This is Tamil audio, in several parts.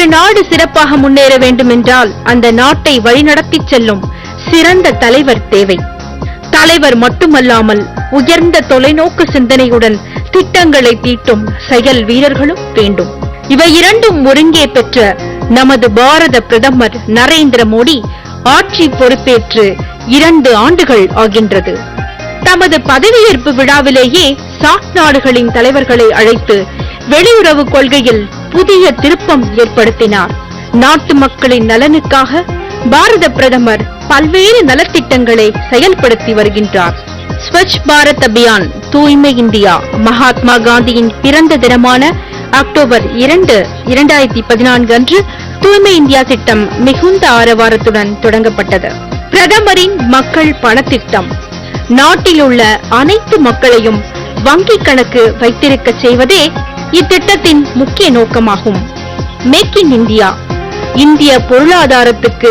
ஒரு நாடு சிறப்பாக முன்னேற வேண்டும் என்றால் அந்த நாட்டை வழிநடத்தி செல்லும் சிறந்த தலைவர் தேவை. தலைவர் மட்டுமல்லாமல் உயர்ந்த தொலைநோக்கு சிந்தனையுடன் திட்டங்களை தீட்டும் செயல் வீரர்களும் வேண்டும். இவை இரண்டும் ஒருங்கே பெற்ற நமது பாரத பிரதமர் நரேந்திர மோடி ஆட்சி பொறுப்பேற்று 2 ஆண்டுகள் ஆகின்றது. தமது பதவியேற்பு விழாவிலேயே சாட் நாடுகளின் தலைவர்களை அழைத்து வெளியுறவு கொள்கையில் புதிய திருப்பம் ஏற்படுத்தினார். நாட்டு மக்களின் நலனுக்காக பாரத பிரதமர் பல்வேறு நலத்திட்டங்களை செயல்படுத்தி வருகின்றார். ஸ்வச் பாரத் அபியான், தூய்மை இந்தியா, மகாத்மா காந்தியின் பிறந்த தினமான அக்டோபர் 2, 2014 அன்று தூய்மை இந்தியா திட்டம் மிகுந்த ஆரவாரத்துடன் தொடங்கப்பட்டது. பிரதமரின் மக்கள் பணத்திட்டம் நாட்டில் உள்ள அனைத்து மக்களையும் வங்கிக் கணக்கு வைத்திருக்க செய்வதே இத்திட்டத்தின் முக்கிய நோக்கமாகும். மேக் இன் இந்தியா, இந்திய பொருளாதாரத்துக்கு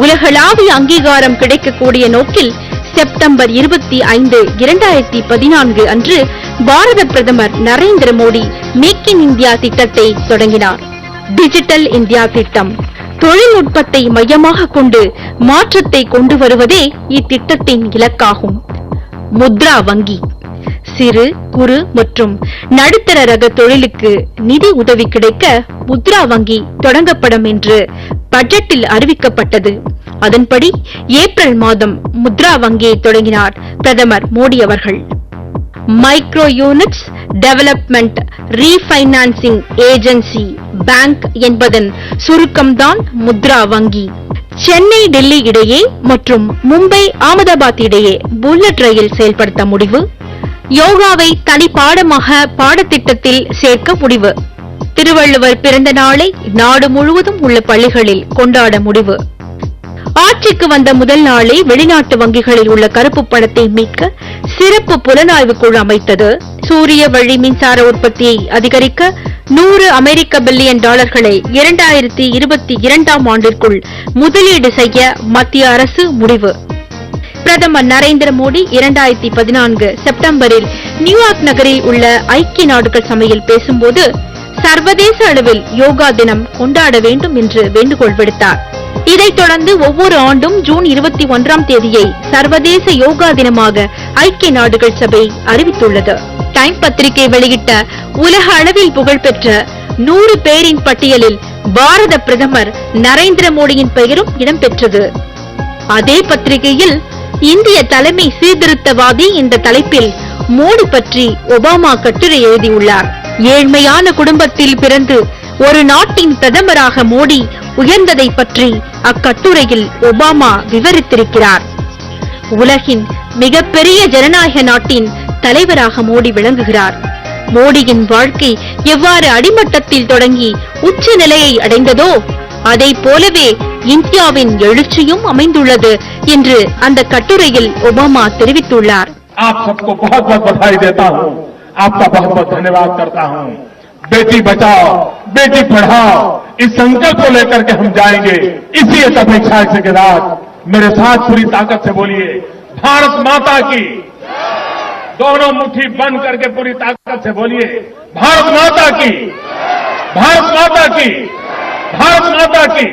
உலகளாவிய அங்கீகாரம் கிடைக்கக்கூடிய நோக்கில் செப்டம்பர் 25, 2014 அன்று பாரத பிரதமர் Narendra Modi make in India திட்டத்தை தொடங்கினார். டிஜிட்டல் இந்தியா திட்டம் தொழில்நுட்பத்தை மையமாக கொண்டு மாற்றத்தை கொண்டு வருவதே இத்திட்டத்தின் இலக்காகும். முத்ரா வங்கி சிறு குறு மற்றும் நடுத்தர ரக தொழிலுக்கு நிதி உதவி கிடைக்க முத்ரா வங்கி தொடங்கப்படும் என்று பட்ஜெட்டில் அறிவிக்கப்பட்டது. அதன்படி ஏப்ரல் மாதம் முத்ரா வங்கியை தொடங்கினார் பிரதமர் மோடி அவர்கள். Micro units development refinancing agency bank என்பதன் சுருக்கம்தான் முத்ரா வங்கி. சென்னை டெல்லி இடையே மற்றும் மும்பை அகமதாபாத் இடையே புல்லட் ரயில் செயல்படுத்த முடிவு. யோகாவை தனி பாடமாக பாடத்திட்டத்தில் சேர்க்க முடிவு. திருவள்ளுவர் பிறந்த நாளை நாடு முழுவதும் உள்ள பள்ளிகளில் கொண்டாட முடிவு. ஆட்சிக்கு வந்த முதல் நாளே வெளிநாட்டு வங்கிகளில் உள்ள கருப்பு பணத்தை மீட்க சிறப்பு புலனாய்வு குழு அமைத்தது. சூரிய வழி மின்சார உற்பத்தியை அதிகரிக்க $100 பில்லியன் 2022 ஆண்டிற்குள் முதலீடு செய்ய மத்திய அரசு முடிவு. பிரதமர் நரேந்திர மோடி 2014 செப்டம்பரில் நியூயார்க் நகரில் உள்ள ஐக்கிய நாடுகள் சபையில் பேசும்போது சர்வதேச அளவில் யோகா தினம் கொண்டாட வேண்டும் என்று வேண்டுகோள் விடுத்தார். இதைத் தொடர்ந்து ஒவ்வொரு ஆண்டும் ஜூன் 21ஆம் தேதியை சர்வதேச யோகா தினமாக ஐக்கிய நாடுகள் சபை அறிவித்துள்ளது. டைம் பத்திரிகை வெளியிட்ட உலக அளவில் புகழ்பெற்ற 100 பேரின் பட்டியலில் பாரத பிரதமர் நரேந்திர மோடியின் பெயரும் இடம்பெற்றது. அதே பத்திரிகையில் இந்திய தலைமை சீர்திருத்தவாதி என்ற தலைப்பில் மோடி பற்றி ஒபாமா கட்டுரை எழுதியுள்ளார். ஏழ்மையான குடும்பத்தில் பிறந்து ஒரு நாட்டின் பிரதமராக மோடி உயர்ந்ததை பற்றி அக்கட்டுரையில் ஒபாமா விவரித்திருக்கிறார். உலகின் மிகப்பெரிய ஜனநாயக நாட்டின் தலைவராக மோடி விளங்குகிறார். மோடியின் வாழ்க்கை எவ்வாறு அடிமட்டத்தில் தொடங்கி உச்ச நிலையை அடைந்ததோ அதை போலவே இந்தியாவின் எழுச்சியும் அமைந்துள்ளது என்று அந்த கட்டுரையில் ஒபாமா தெரிவித்துள்ளார். आपका बहुत बहुत धन्यवाद करता हूं। बेटी बचाओ बेटी पढ़ाओ इस संकल्प को लेकर के हम जाएंगे। इसी एक अपेक्षा के साथ मेरे साथ पूरी ताकत से बोलिए भारत माता की। दोनों मुट्ठी बंद करके पूरी ताकत से बोलिए भारत माता की, भारत माता की, भारत माता की।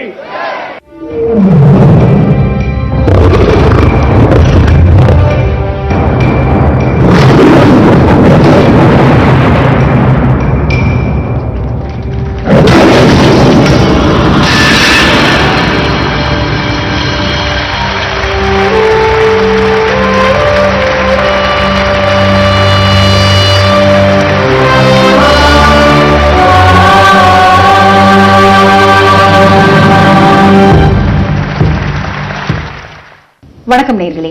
வணக்கம் நேயர்களே.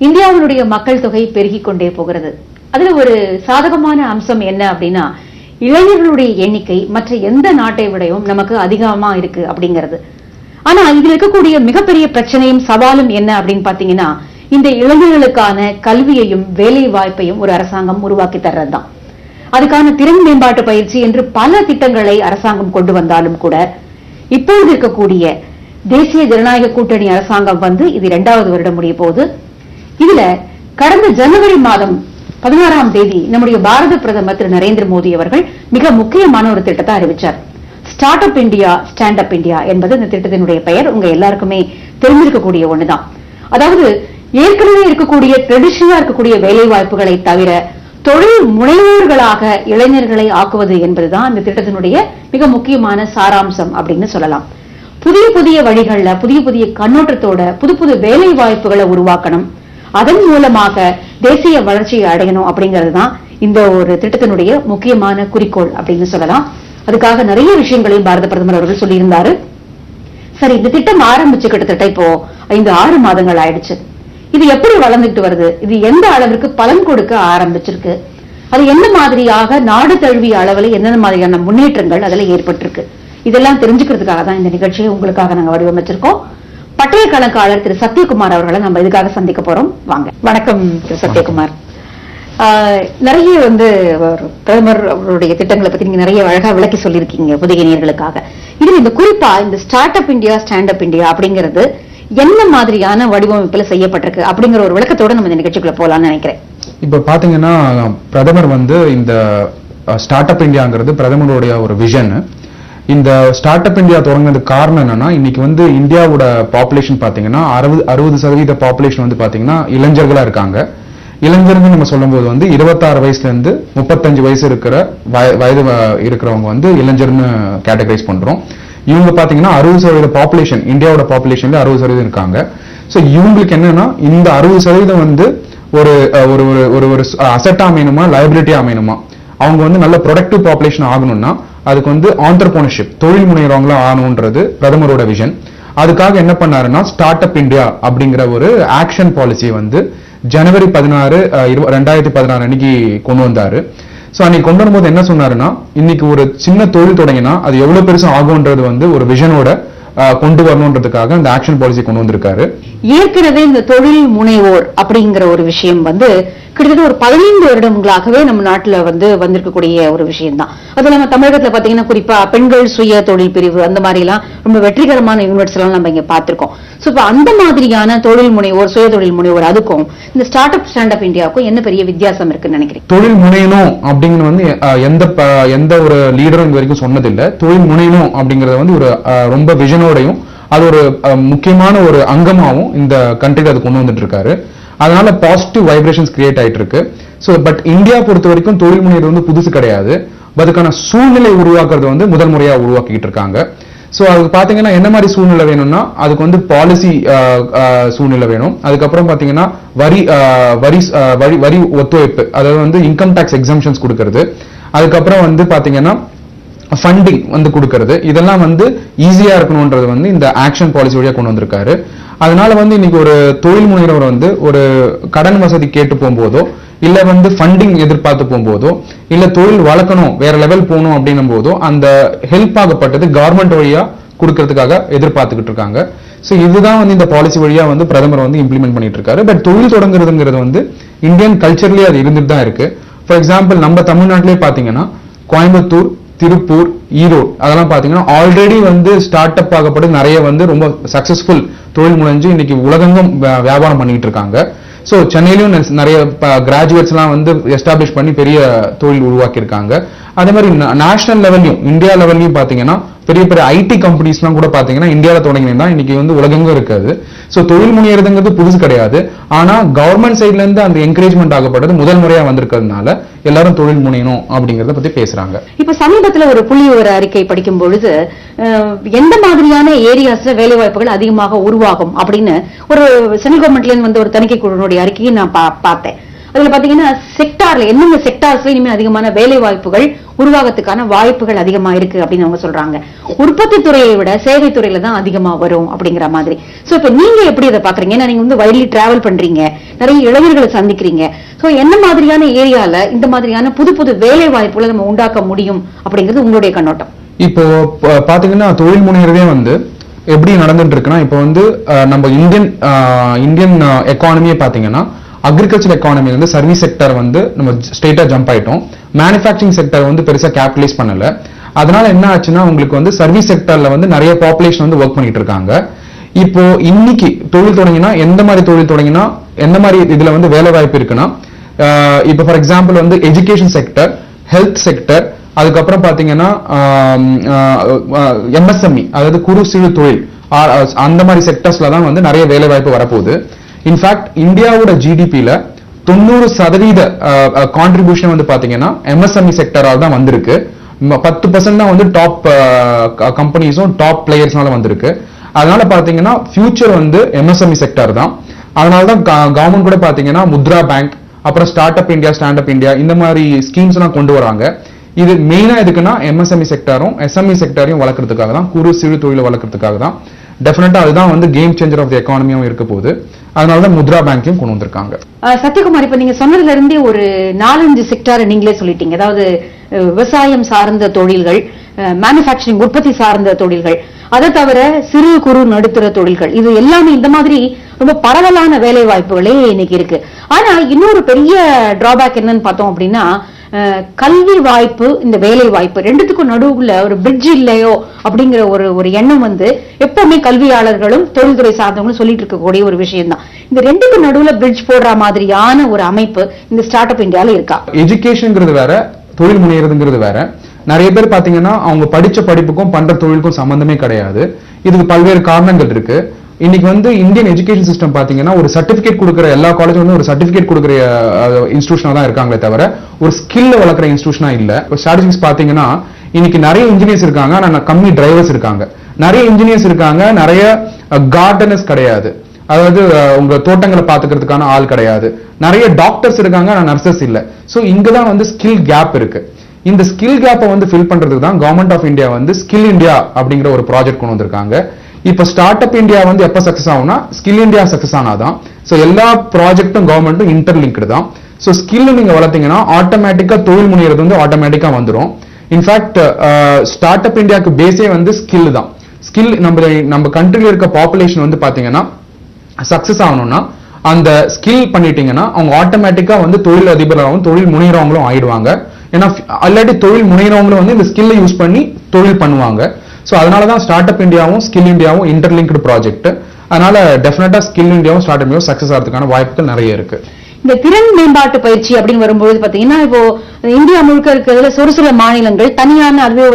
இந்தியாவினுடைய மக்கள் தொகை பெருகிக் கொண்டே போகிறது. அதுல ஒரு சாதகமான அம்சம் என்ன அப்படின்னா இளைஞர்களுடைய எண்ணிக்கை மற்ற எந்த நாட்டை விடவும் நமக்கு அதிகமா இருக்கு அப்படிங்கிறது. ஆனா இதுல இருக்கக்கூடிய மிகப்பெரிய பிரச்சனையும் சவாலும் என்ன அப்படின்னு பாத்தீங்கன்னா இந்த இளைஞர்களுக்கான கல்வியையும் வேலை வாய்ப்பையும் ஒரு அரசாங்கம் உருவாக்கி தர்றதுதான். அதுக்கான திறன் மேம்பாட்டு பயிற்சி என்று பல திட்டங்களை அரசாங்கம் கொண்டு வந்தாலும் கூட இப்போது இருக்கக்கூடிய தேசிய ஜனநாயக கூட்டணி அரசாங்கம் இது 2வது வருடம் முடிய போது. இதுல கடந்த ஜனவரி மாதம் 16ஆம் தேதி நம்முடைய பாரத பிரதமர் திரு நரேந்திர மோடி அவர்கள் மிக முக்கியமான ஒரு திட்டத்தை அறிவிச்சார். Start up India, stand up India என்பது இந்த திட்டத்தினுடைய பெயர். உங்க எல்லாருக்குமே தெரிஞ்சிருக்கக்கூடிய ஒண்ணுதான். அதாவது ஏற்கனவே இருக்கக்கூடிய ட்ரெடிஷனலா இருக்கக்கூடிய வேலை வாய்ப்புகளை தவிர தொழில் முனைவோர்களாக இளைஞர்களை ஆக்குவது என்பதுதான் இந்த திட்டத்தினுடைய மிக முக்கியமான சாராம்சம் அப்படின்னு சொல்லலாம். புதிய புதிய வழிகள்ல புதிய புதிய கண்ணோட்டத்தோட புது புது வேலை வாய்ப்புகளை உருவாக்கணும், அதன் மூலமாக தேசிய வளர்ச்சியை அடையணும் அப்படிங்கிறது தான் இந்த ஒரு திட்டத்தினுடைய முக்கியமான குறிக்கோள் அப்படின்னு சொல்லலாம். அதுக்காக நிறைய விஷயங்களையும் பாரத பிரதமர் அவர்கள் சொல்லியிருந்தாரு. சரி, இந்த திட்டம் ஆரம்பிச்சு கிட்டத்தட்ட இப்போ 5-6 மாதங்கள் ஆயிடுச்சு. இது எப்படி வளர்ந்துட்டு வருது? இது எந்த அளவிற்கு பலன் கொடுக்க ஆரம்பிச்சிருக்கு? அது என்ன மாதிரியாக நாடு தழுவிய அளவில் என்னென்ன மாதிரியான முன்னேற்றங்கள் அதுல ஏற்பட்டிருக்கு? இதெல்லாம் தெரிஞ்சுக்கிறதுக்காக தான் இந்த நிகழ்ச்சியை உங்களுக்காக நாங்க வடிவமைச்சிருக்கோம். பட்டய கணக்காளர் திரு சத்யகுமார் அவர்களை நம்ம இதுக்காக சந்திக்க போறோம். வாங்க. வணக்கம் திரு சத்யகுமார். நிறைய பிரதமர் அவருடைய திட்டங்களை பத்தி நீங்க நிறைய அழகா விளக்கி சொல்லியிருக்கீங்க புதிய நேயர்களுக்காக. இதுல இந்த குறிப்பா இந்த start up India, stand up India அப்படிங்கிறது என்ன மாதிரியான வடிவமைப்புல செய்யப்பட்டிருக்கு அப்படிங்கிற ஒரு விளக்கத்தோட நம்ம இந்த நிகழ்ச்சிக்குள்ள போலாம்னு நினைக்கிறேன். இப்ப பாத்தீங்கன்னா பிரதமர் இந்த ஸ்டார்ட் அப் இந்தியாங்கிறது பிரதமருடைய ஒரு விஷன். இந்த ஸ்டார்ட் அப் இந்தியா தொடங்கினதுக்கு காரணம் என்னன்னா, இன்னைக்கு இந்தியாவோட பாப்புலேஷன் பாத்தீங்கன்னா 60% பாப்புலேஷன் பாத்தீங்கன்னா இளைஞர்களா இருக்காங்க. இளைஞர்கள் நம்ம சொல்லும்போது 26 வயசுல இருந்து 35 வயசு இருக்கிற வயது இருக்கிறவங்க இளைஞர்னு கேட்டகரைஸ் பண்றோம். இவங்க பாத்தீங்கன்னா 60% பாப்புலேஷன், இந்தியாவோட பாப்புலேஷன்ல 60% இருக்காங்க. சோ இவங்களுக்கு என்னன்னா இந்த 60% ஒரு ஒரு ஒரு அசெட்டா அமையணுமா, லைபிலிட்டி அமையணுமா, அவங்க நல்ல ப்ரொடக்டிவ் பாப்புலேஷன் ஆகணும்னா அதுக்கு ஆண்டர்பிரினர்ஷிப், தொழில் முனைவங்களா ஆகணும்ன்றது பிரதமரோட விஷன். அதுக்காக என்ன பண்ணாருன்னா ஸ்டார்ட் அப் இந்தியா அப்படிங்கிற ஒரு ஆக்ஷன் பாலிசி ஜனவரி 16, 2016 அன்னைக்கு கொண்டு வந்தாரு. சோ அன்னைக்கு கொண்டு வரும்போது என்ன சொன்னாருன்னா, இன்னைக்கு ஒரு சின்ன தொழில் தொடங்கினா அது எவ்வளவு பெருசு ஆகும்ன்றது ஒரு விஷனோட கொண்டு வரணும்ன்றதுக்காக இந்த ஆக்ஷன் பாலிசி கொண்டு வந்திருக்காரு. ஏற்கனவே இந்த தொழில் முனைவோர் அப்படிங்கிற ஒரு விஷயம் கிட்டத்தட்ட ஒரு 15 வருடங்களாகவே நம்ம நாட்டுல வந்திருக்கக்கூடிய ஒரு விஷயம் தான். அது நம்ம தமிழகத்துல பாத்தீங்கன்னா குறிப்பா பெண்கள் சுய தொழில் பிரிவு அந்த மாதிரி எல்லாம் ரொம்ப வெற்றிகரமான யூனிட்ஸ் எல்லாம் நம்ம இங்க பாத்திருக்கோம். சோ இப்ப அந்த மாதிரியான தொழில் முனைவோர், சுய தொழில் முனைவோர் அதுக்கும் இந்த ஸ்டார்ட் அப் ஸ்டாண்ட் அப் இந்தியாவுக்கும் என்ன பெரிய வித்தியாசம் இருக்குன்னு நினைக்கிறேன்? தொழில் முனையணும் அப்படிங்கிறது எந்த ஒரு லீடரும் இது வரைக்கும் சொன்னதில்லை. தொழில் முனையணும் அப்படிங்கறது ஒரு ரொம்ப விஷனோடையும் அது ஒரு முக்கியமான ஒரு அங்கமாவும் இந்த கண்ட்ரில அது கொண்டு வந்துட்டு இருக்காரு. அதனால பாசிட்டிவ் வைப்ரேஷன்ஸ் கிரியேட் ஆயிட்டு இருக்கு. சோ பட் இந்தியா பொறுத்த வரைக்கும் தொழில் முனைவது புதுசு கிடையாது. அதுக்கான சூழ்நிலை உருவாக்குறது முதல் முறையா உருவாக்கிட்டு இருக்காங்க. சோ அதுக்கு பாத்தீங்கன்னா என்ன மாதிரி சூழ்நிலை வேணும்னா அதுக்கு பாலிசி சூழ்நிலை வேணும். அதுக்கப்புறம் பாத்தீங்கன்னா வரி ஒத்துழைப்பு, அதாவது இன்கம் டாக்ஸ் எக்ஸம்ஷன்ஸ் கொடுக்கறது. அதுக்கப்புறம் பாத்தீங்கன்னா ஃபண்டிங் கொடுக்கறது. இதெல்லாம் ஈஸியா இருக்கணும்ன்றது இந்த ஆக்ஷன் பாலிசி வழியா கொண்டு வந்திருக்காரு. அதனால இன்னைக்கு ஒரு தொழில் முனைவர் ஒரு கடன் வசதி கேட்டு போகும்போதோ, இல்ல ஃபண்டிங் எதிர்பார்த்து போகும்போதோ, இல்ல தொழில் வளர்க்கணும், வேற லெவல் போகணும் அப்படின்னும் போதோ அந்த ஹெல்ப் ஆகப்பட்டது கவர்மெண்ட் வழியா கொடுக்கறதுக்காக எதிர்பார்த்துக்கிட்டு இருக்காங்க. சோ இதுதான் இந்த பாலிசி வழியா பிரதமர் இம்ப்ளிமெண்ட் பண்ணிட்டு இருக்காரு. பட் தொழில் தொடங்குறதுங்கிறது இந்தியன் கல்ச்சர்லயே அது இருந்துட்டு தான் இருக்கு. ஃபார் எக்ஸாம்பிள் நம்ம தமிழ்நாட்டிலே பாத்தீங்கன்னா கோயம்புத்தூர், திருப்பூர், ஈரோடு அதெல்லாம் பாத்தீங்கன்னா ஆல்ரெடி ஸ்டார்ட் அப் ஆகப்பட்டு நிறைய ரொம்ப சக்சஸ்ஃபுல் தொழில் முனைஞ்சு இன்னைக்கு உலகெங்கும் வியாபாரம் பண்ணிட்டு இருக்காங்க. சோ சென்னையிலும் நிறைய கிராஜுவேட்ஸ் எல்லாம் எஸ்டாப்ளிஷ் பண்ணி பெரிய தொழில் உருவாக்கி இருக்காங்க. அதே மாதிரி நேஷனல் லெவல்லையும் இந்தியா லெவல்லையும் பாத்தீங்கன்னா பெரிய பெரிய ஐடி கம்பெனிஸ் எல்லாம் கூட பாத்தீங்கன்னா இந்தியாவில தொடங்கினா இன்னைக்கு உலகெங்கும் இருக்காது. சோ தொழில் முனையறதுங்கிறது புதுசு கிடையாது. ஆனா கவர்மெண்ட் சைட்ல இருந்து அந்த என்கரேஜ்மெண்ட் ஆகப்பட்டது முதல் முறையா வந்திருக்கிறதுனால எல்லாரும் தொழில் முனையணும் அப்படிங்கறத பத்தி பேசுறாங்க. இப்ப சமீபத்துல ஒரு புள்ளிவிவர அறிக்கை படிக்கும் பொழுது எந்த மாதிரியான ஏரியாஸ்ல வேலை வாய்ப்புகள் அதிகமாக உருவாகும் அப்படின்னு ஒரு சென்ட்ரல் கவர்மெண்ட்ல இருந்து ஒரு தணிக்கை குழுவினுடைய அறிக்கையை நான் பார்த்தேன். அதுல பாத்தீங்கன்னா செக்டார்ல என்னென்ன செக்டார்ஸ்ல இனிமே அதிகமான வேலை வாய்ப்புகள் உருவாகத்துக்கான வாய்ப்புகள் அதிகமா இருக்கு அப்படின்னு அவங்க சொல்றாங்க. உற்பத்தி துறையை விட சேவை துறையில தான் அதிகமா வரும் அப்படிங்கிற மாதிரி. சோ இப்ப நீங்க எப்படி இதை பாக்குறீங்க? ஏன்னா நீங்க வைட்லி டிராவல் பண்றீங்க, நிறைய இளைஞர்களை சந்திக்கிறீங்க. சோ என்ன மாதிரியான ஏரியால இந்த மாதிரியான புது புது வேலை வாய்ப்புகளை நம்ம உண்டாக்க முடியும் அப்படிங்கிறது உங்களுடைய கண்ணோட்டம்? இப்போ பாத்தீங்கன்னா தொழில் முனைவரே எப்படி நடந்துட்டு இருக்குன்னா, இப்போ நம்ம இந்தியன் எக்கானமியே பாத்தீங்கன்னா அக்ரிகல்ச்சர் எக்கானமி சர்வீஸ் செக்டர் நம்ம ஸ்ட்ரெயிட்டா ஜம்ப் ஆயிட்டோம். மேனுஃபேக்சரிங் செக்டர் பெருசா கேபிட்டலைஸ் பண்ணல. அதனால என்ன ஆச்சுன்னா உங்களுக்கு சர்வீஸ் செக்டர்ல நிறைய பாப்புலேஷன் ஒர்க் பண்ணிட்டு இருக்காங்க. இப்போ இன்னைக்கு தொழில் தொடங்கினா எந்த மாதிரி தொழில் தொடங்கினா எந்த மாதிரி இதுல வேலை வாய்ப்பு இருக்குன்னா, இப்போ for example education sector, health sector, அதுக்கப்புறம் பாத்தீங்கன்னா MSME, அதாவது குறு சிறு தொழில், அந்த மாதிரி செக்டர்ஸ்ல தான் வந்து நிறைய வேலை வாய்ப்பு வரப்போகுது. இன்ஃபேக்ட் இந்தியாவோட ஜிடிபில 90% கான்ட்ரிபியூஷன் வந்து பாத்தீங்கன்னா MSME செக்டரால் தான் வந்திருக்கு. 10% தான் வந்து டாப் கம்பெனிஸும் டாப் பிளேயர்ஸ்னால வந்திருக்கு. அதனால பாத்தீங்கன்னா ஃபியூச்சர் வந்து MSME செக்டர் தான். அதனால தான் கவர்மெண்ட் கூட பாத்தீங்கன்னா முத்ரா பேங்க், அப்புறம் start up India, stand up India, இந்த மாதிரி ஸ்கீம்ஸ் எல்லாம் கொண்டு வராங்க. இது மெயினா எதுக்குன்னா MSME செக்டரும் SME செக்டரையும் வளர்க்கறதுக்காக தான், குறு சிறு தொழிலை வளர்க்கறதுக்காக தான். டெஃபினட்டா அதுதான் வந்து கேம் சேஞ்சர் ஆஃப் தி எக்கானமியும் இருக்க போகுது. அதனாலதான் முத்ரா பேங்கையும் கொண்டு வந்திருக்காங்க. சத்யகுமார், இப்ப நீங்க சொன்னதுல இருந்தே ஒரு 4-5 செக்டார் நீங்களே சொல்லிட்டீங்க. அதாவது விவசாயம் சார்ந்த தொழில்கள், மேனுஃபேக்சரிங் உற்பத்தி சார்ந்த தொழில்கள், அதை தவிர சிறு குறு நடுத்தர தொழில்கள், இது எல்லாமே இந்த மாதிரி ரொம்ப பரவலான வேலை வாய்ப்புகளே இன்னைக்கு இருக்கு. ஆனா இன்னொரு பெரிய டிராபேக் என்னன்னு பார்த்தோம் அப்படின்னா, கல்வி வாய்ப்பு, இந்த வேலை வாய்ப்பு ரெண்டுத்துக்கும் நடுவுல ஒரு பிரிட்ஜ் இல்லையோ அப்படிங்கிற ஒரு எண்ணம் வந்து எப்பவுமே கல்வியாளர்களும் தொழில்துறை சார்ந்தவங்களும் சொல்லிட்டு இருக்கக்கூடிய ஒரு விஷயம் தான். இந்த ரெண்டுக்கும் நடுவுல பிரிட்ஜ் போடுற மாதிரியான ஒரு அமைப்பு இந்த ஸ்டார்ட் அப் இந்தியால இருக்கா? எஜுகேஷன்ங்கிறது வேற, தொழில் முனைகிறதுங்கிறது வேற. நிறைய பேர் பாத்தீங்கன்னா அவங்க படிச்ச படிப்புக்கும் பண்ற தொழிலுக்கும் சம்பந்தமே கிடையாது. இதுக்கு பல்வேறு காரணங்கள் இருக்கு. இன்னைக்கு வந்து இந்தியன் எஜுகேஷன் சிஸ்டம் பாத்தீங்கன்னா ஒரு சர்டிபிகேட் கொடுக்குற எல்லா காலேஜும் வந்து ஒரு சர்டிபிகேட் கொடுக்குற இன்ஸ்டிடியூஷனா தான் இருக்காங்களே தவிர ஒரு ஸ்கில்ல வளர்க்குற இன்ஸ்டிடியூஷனா இல்ல. ஸ்டாட்டிஸ்டிக்ஸ் பாத்தீங்கன்னா இன்னைக்கு நிறைய இன்ஜினியர்ஸ் இருக்காங்க, ஆனா கம்மி டிரைவர்ஸ் இருக்காங்க. நிறைய இன்ஜினியர்ஸ் இருக்காங்க, நிறைய கார்டனர்ஸ் கிடையாது, அதாவது உங்க தோட்டங்களை பாத்துக்கிறதுக்கான ஆள் கிடையாது. நிறைய டாக்டர்ஸ் இருக்காங்க, ஆனா நர்சஸ் இல்ல. சோ இங்கதான் வந்து ஸ்கில் கேப் இருக்கு. இந்த ஸ்கில் கேப்பை வந்து ஃபில் பண்றதுக்கு தான் கவர்மெண்ட் ஆஃப் இந்தியா வந்து ஸ்கில் இந்தியா அப்படிங்கிற ஒரு ப்ராஜெக்ட் கொண்டு வந்திருக்காங்க. இப்ப ஸ்டார்ட் அப் இந்தியா வந்து எப்ப சக்சஸ் ஆகும்னா ஸ்கில் இந்தியா சக்சஸ் ஆனாதான். சோ எல்லா ப்ராஜெக்டும் கவர்மெண்ட்டும் இன்டர்லிங்க்டு தான். சோ ஸ்கில் நீங்க வளர்த்தீங்கன்னா ஆட்டோமேட்டிக்கா தொழில் முனைகிறது வந்து ஆட்டோமேட்டிக்கா வந்துடும். இன்ஃபேக்ட் ஸ்டார்ட் அப் இந்தியாவுக்கு பேஸே வந்து ஸ்கில் தான். ஸ்கில் நம்ம கண்ட்ரில இருக்க பாப்புலேஷன் வந்து பாத்தீங்கன்னா சக்சஸ் ஆகணும்னா அந்த ஸ்கில் பண்ணிட்டீங்கன்னா அவங்க ஆட்டோமேட்டிக்கா வந்து தொழில் அதிபராகவும் தொழில் முனைகிறவங்களும் ஆயிடுவாங்க. ஏன்னா ஆல்ரெடி தொழில் முனைகிறவங்களும் வந்து இந்த ஸ்கில்லை யூஸ் பண்ணி தொழில் பண்ணுவாங்க. சோ அதனாலதான் ஸ்டார்ட் அப் இந்தியாவும் ஸ்கில் இந்தியாவும் இன்டர்லிங்க்டு ப்ராஜெக்ட். அதனால டெஃபினட்டா ஸ்கில் இந்தியாவும் ஸ்டார்ட் அப் இந்தியாவும் சக்சஸ் ஆகிறதுக்கான வாய்ப்புகள் நிறைய இருக்கு. இந்த திறன் மேம்பாட்டு பயிற்சி அப்படின்னு வரும்போது பாத்தீங்கன்னா, இப்போ இந்தியா முழுக்க இருக்கிறதுல ஒரு சில மாநிலங்கள் தனியான அதுவே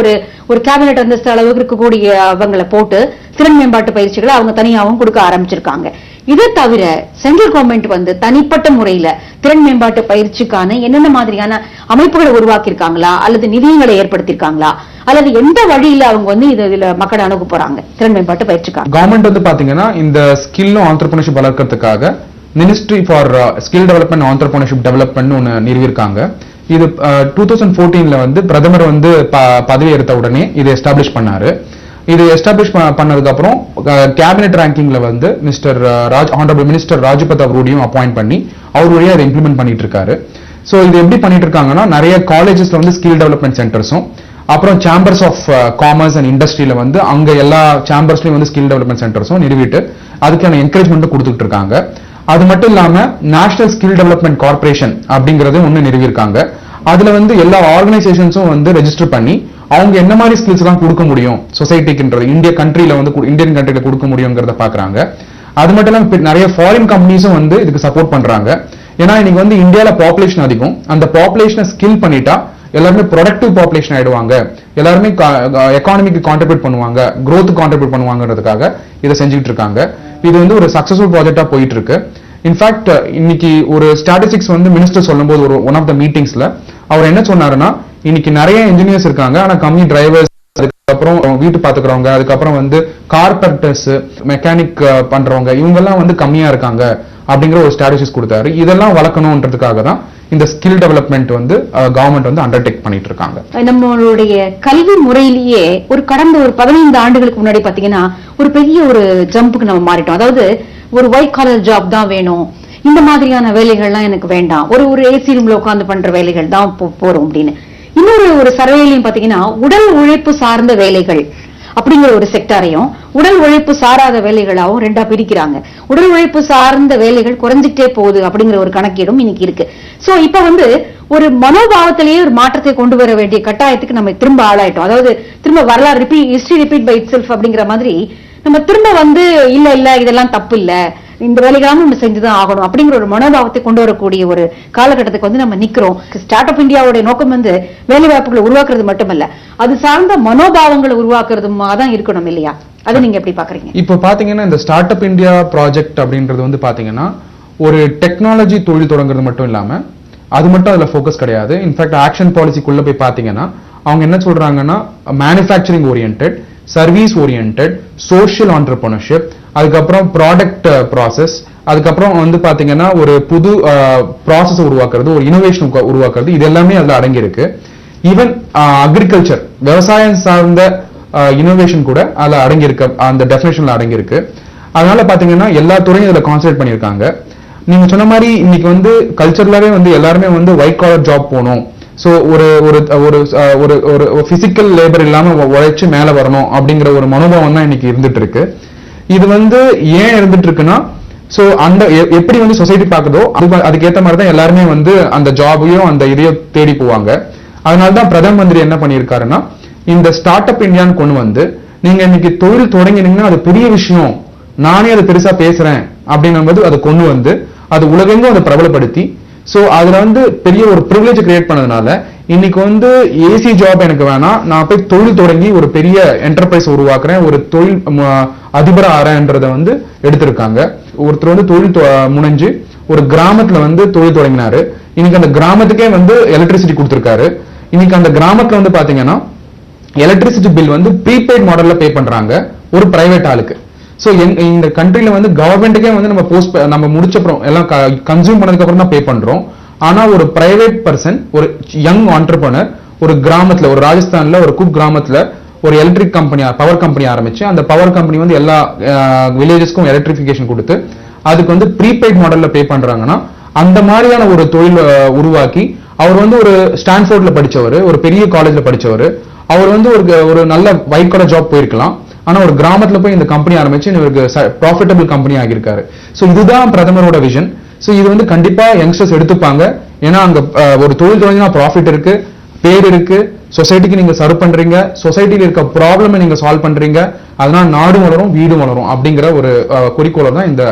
ஒரு கேபினெட் அந்தஸ்து அளவுக்கு இருக்கக்கூடிய அவங்களை போட்டு திறன் மேம்பாட்டு பயிற்சிகளை அவங்க தனியாகவும் கொடுக்க ஆரம்பிச்சிருக்காங்க. இதை தவிர சென்ட்ரல் கவர்மெண்ட் வந்து தனிப்பட்ட முறையில திறன் மேம்பாட்டு பயிற்சிக்கான என்னென்ன மாதிரியான அமைப்புகளை உருவாக்கி இருக்காங்களா, அல்லது நிதியங்களை ஏற்படுத்திருக்காங்களா, அல்லது எந்த வழியில அவங்க வந்து இதுல மக்களை அணுக போறாங்க திறன் மேம்பாட்டு பயிற்சிக்காக? கவர்மெண்ட் வந்து பாத்தீங்கன்னா இந்த ஸ்கில்லும் ஆண்டர்பிரினர்ஷிப் வளர்க்கறதுக்காக ministry for skill development entrepreneurship development ஒன்னு நிறுவிருக்காங்க. இது 2014 வந்து பிரதமர் வந்து பதவி எடுத்த உடனே இதை எஸ்டாப்ளிஷ் பண்ணாரு. இது எஸ்டாப்ளிஷ் பண்ணதுக்கு அப்புறம் கேபினெட் ரேங்கிங்ல வந்து ஆனரபிள் மினிஸ்டர் ராஜ்பத் அவருடையும் அப்பாயிண்ட் பண்ணி அவர் வழியா அதை இம்ப்ளிமெண்ட் பண்ணிட்டு இருக்காரு. சோ இது எப்படி பண்ணிட்டு இருக்காங்கன்னா, நிறைய காலேஜஸ்ல வந்து ஸ்கில் டெவலப்மெண்ட் சென்டர்ஸும், அப்புறம் சேம்பர்ஸ் ஆஃப் காமர்ஸ் அண்ட் இண்டஸ்ட்ரியில வந்து அங்க எல்லா சேம்பர்ஸ்லயும் வந்து ஸ்கில் டெவலப்மெண்ட் சென்டர்ஸும் நிறுவிட்டு அதுக்கான என்கரேஜ்மெண்ட் கொடுத்துட்டு இருக்காங்க. அது மட்டும் இல்லாம நேஷனல் ஸ்கில் டெவலப்மெண்ட் கார்பரேஷன் அப்படிங்கறது ஒன்னு நிறுவிருக்காங்க. அதுல வந்து எல்லா ஆர்கனைசேஷன்ஸும் வந்து ரெஜிஸ்டர் பண்ணி அவங்க என்ன மாதிரி ஸ்கில்ஸ் எல்லாம் கொடுக்க முடியும் சொசைட்டிக்குன்றது இந்தியன் கண்ட்ரில கொடுக்க முடியுங்கிறத பாக்குறாங்க. அது மட்டும் இல்லாம நிறைய ஃபாரின் கம்பெனிஸும் வந்து இதுக்கு சப்போர்ட் பண்றாங்க. ஏன்னா இன்னைக்கு வந்து இந்தியால பாப்புலேஷன் அதிகம், அந்த பாப்புலேஷனை ஸ்கில் பண்ணிட்டா எல்லாருமே ப்ரொடக்டிவ் பாப்புலேஷன் ஆயிடுவாங்க, எல்லாருமே எக்கானமிக்கு கான்ட்ரிபியூட் பண்ணுவாங்க, growth கான்ட்ரிபியூட் பண்ணுவாங்கிறதுக்காக இதை செஞ்சுட்டு இருக்காங்க. இது வந்து ஒரு சக்சஸ்ஃபுல் ப்ராஜெக்டா போயிட்டு இருக்கு. இன்ஃபேக்ட் இன்னைக்கு ஒரு ஸ்டாட்டிஸ்டிக்ஸ் வந்து மினிஸ்டர் சொல்லும்போது ஒன் ஆஃப் த மீட்டிங்ஸ்ல அவர் என்ன சொன்னாருன்னா, இன்னைக்கு நிறைய இன்ஜினியர்ஸ் இருக்காங்க, ஆனா கம்மி டிரைவர்ஸ், அதுக்கப்புறம் வீட்டு பாத்துக்கிறவங்க, அதுக்கப்புறம் வந்து கார்பெண்டர்ஸ், மெக்கானிக் பண்றவங்க, இவங்க எல்லாம் வந்து கம்மியா இருக்காங்க அப்படிங்கிற ஒரு ஸ்டாட்டிஸ்டிக்ஸ் கொடுத்தாரு. இதெல்லாம் வளர்க்கணும்ன்றதுக்காக தான் இந்த ஸ்கில் டெவலப்மெண்ட் வந்து கவர்மெண்ட் வந்து அண்டர்டேக் பண்ணிட்டு இருக்காங்க. நம்மளுடைய கல்வி முறையிலேயே கடந்த 15 ஆண்டுகளுக்கு முன்னாடி பாத்தீங்கன்னா ஒரு பெரிய ஒரு ஜம்புக்கு நம்ம மாறிட்டோம். அதாவது ஒரு ஒயிட் காலர் ஜாப் தான் வேணும், இந்த மாதிரியான வேலைகள்லாம் எனக்கு வேண்டாம், ஒரு ஏசி ரூம்ல உட்கார்ந்து பண்ற வேலைகள் தான் போறோம் அப்படின்னு. இன்னொரு சர்வேலையும் பாத்தீங்கன்னா உடல் உழைப்பு சார்ந்த வேலைகள் அப்படிங்கிற ஒரு செக்டாரையும் உடல் உழைப்பு சாராத வேலைகளாகவும் ரெண்டா பிரிக்கிறாங்க. உடல் உழைப்பு சார்ந்த வேலைகள் குறைஞ்சிட்டே போகுது அப்படிங்கிற ஒரு கணக்கீடும் இன்னைக்கு இருக்கு. சோ இப்ப வந்து ஒரு மனோபாவத்திலேயே ஒரு மாற்றத்தை கொண்டு வர வேண்டிய கட்டாயத்துக்கு நம்ம திரும்ப ஆளாயிட்டோம். அதாவது திரும்ப வரலாறு ஹிஸ்டரி ரிப்பீட் பை இட்செல்ஃப் அப்படிங்கிற மாதிரி நம்ம திரும்ப வந்து இல்ல இதெல்லாம் தப்பு இல்ல, இந்த வேலைகளாம் நம்ம செஞ்சுதான் ஆகணும் அப்படிங்கிற ஒரு மனோபாவத்தை கொண்டு வரக்கூடிய ஒரு காலகட்டத்துக்கு வந்து நம்ம நிக்கிறோம். ஸ்டார்ட் அப் இந்தியாவுடைய நோக்கம் வந்து வேலை வாய்ப்புகளை உருவாக்குறது மட்டுமல்ல, அது சார்ந்த மனோபாவங்களை உருவாக்குறதுமா தான் இருக்கணும் இல்லையா? அதை நீங்க எப்படி பாக்குறீங்க? இப்போ பாத்தீங்கன்னா இந்த ஸ்டார்ட் அப் இந்தியா ப்ராஜெக்ட் அப்படின்றது வந்து பாத்தீங்கன்னா ஒரு டெக்னாலஜி தொழில் தொடங்குறது மட்டும் இல்லாம அது மட்டும் அதுல ஃபோக்கஸ் கிடையாது. இன்ஃபேக்ட் ஆக்ஷன் பாலிசிக்குள்ள போய் பாத்தீங்கன்னா அவங்க என்ன சொல்றாங்கன்னா manufacturing oriented, service oriented, social entrepreneurship, அதுக்கப்புறம் ப்ராடக்ட் ப்ராசஸ், அதுக்கப்புறம் வந்து பாத்தீங்கன்னா ஒரு புது ப்ராசஸ் உருவாக்குறது, ஒரு இனோவேஷன் உருவாக்குறது, இது எல்லாமே அதுல அடங்கி இருக்கு. ஈவன் அக்ரிகல்ச்சர், விவசாயம் சார்ந்த இனோவேஷன் கூட அதுல அடங்கி இருக்கு, அந்த டெஃபினேஷன்ல அடங்கி இருக்கு. அதனால பாத்தீங்கன்னா எல்லா துறையும் இதுல கான்சென்ட்ரேட் பண்ணிருக்காங்க. நீங்க சொன்ன மாதிரி இன்னைக்கு வந்து கல்ச்சர்லாவே வந்து எல்லாருமே வந்து ஒயிட் காலர் ஜாப் போகணும், சோ ஒரு ஒரு ஒரு ஒரு பிசிக்கல் லேபர் இல்லாம உழைச்சு மேல வரணும் அப்படிங்கிற ஒரு மனோபாவம் தான் இன்னைக்கு இருந்துட்டு இருக்கு. இது வந்து ஏன் இருந்துட்டு இருக்குன்னா, சோ அந்த எப்படி வந்து சொசைட்டி பாக்குதோ அதுக்கேற்ற மாதிரி தான் எல்லாருமே வந்து அந்த ஜாபையும் அந்த இதையும் தேடி போவாங்க. அதனாலதான் பிரதம மந்திரி என்ன பண்ணியிருக்காருன்னா, இந்த ஸ்டார்ட் அப் இந்தியான்னு கொண்டு வந்து நீங்க இன்னைக்கு தொழில் தொடங்கினீங்கன்னா அது பெரிய விஷயம், நானே அதை பெருசா பேசுறேன் அப்படின்னும்போது அதை கொண்டு வந்து அது உலகெங்கும் அதை பிரபலப்படுத்தி, சோ அதுல வந்து பெரிய ஒரு பிரிவிலேஜ் கிரியேட் பண்ணதுனால இன்னைக்கு வந்து ஏசி ஜாப் எனக்கு வேணாம், நான் போய் தொழில் தொடங்கி ஒரு பெரிய என்டர்பிரைஸ் உருவாக்குறேன், ஒரு தொழில் அதிபரா ஆறேன்றதை வந்து எடுத்திருக்காங்க. ஒருத்தர் வந்து தொழில் முனைஞ்சு ஒரு கிராமத்துல வந்து தொழில் தொடங்கினாரு. இன்னைக்கு அந்த கிராமத்துக்கே வந்து எலக்ட்ரிசிட்டி கொடுத்திருக்காரு. இன்னைக்கு அந்த கிராமத்துல வந்து பாத்தீங்கன்னா எலக்ட்ரிசிட்டி பில் வந்து ப்ரீபெய்ட் மாடல்ல பே பண்றாங்க ஒரு பிரைவேட் ஆளுக்கு. சோ இந்த கண்ட்ரில வந்து கவர்மெண்ட்டுக்கே வந்து நம்ம முடிச்சப்புறம் எல்லாம் கன்சியூம் பண்ணதுக்கு அப்புறம் தான் பே பண்றோம். ஆனா ஒரு பிரைவேட் பர்சன், ஒரு யங் ஆண்டர்பிரனர் ஒரு கிராமத்துல, ஒரு ராஜஸ்தான்ல ஒரு குக் கிராமத்துல ஒரு எலக்ட்ரிக் கம்பெனி, பவர் கம்பெனி ஆரம்பிச்சு அந்த பவர் கம்பெனி வந்து எல்லா வில்லேஜஸ்க்கும் எலக்ட்ரிபிகேஷன் கொடுத்து அதுக்கு வந்து ப்ரீபெய்ட் மாடல்ல பே பண்றாங்கன்னா, அந்த மாதிரியான ஒரு தொழில் உருவாக்கி அவர் வந்து ஒரு ஸ்டான்ஃபோர்ட்ல படிச்சவர், ஒரு பெரிய காலேஜ்ல படிச்சவர், அவர் வந்து ஒரு நல்ல ஒயிட் காலர் ஜாப் போயிருக்கலாம். ஆனா ஒரு கிராமத்துல போய் இந்த கம்பெனி ஆரம்பிச்சு இவருக்கு ப்ராஃபிட்டபிள் கம்பெனி ஆகியிருக்காரு. சோ இதுதான் பிரதமரோட விஷன். சோ இது வந்து கண்டிப்பா யங்ஸ்டர்ஸ் எடுத்துப்பாங்க. ஏன்னா அங்க ஒரு தொழில் தொடங்கினா ப்ராஃபிட் இருக்கு, பேர் இருக்கு, சொசைட்டிக்கு நீங்க சர்வ் பண்றீங்க, சொசைட்டில இருக்க ப்ராப்ளம் நீங்க சால்வ் பண்றீங்க, அதனால நாடு வளரும் வீடு வளரும் அப்படிங்கிற ஒரு குறிக்கோளை தான் இந்த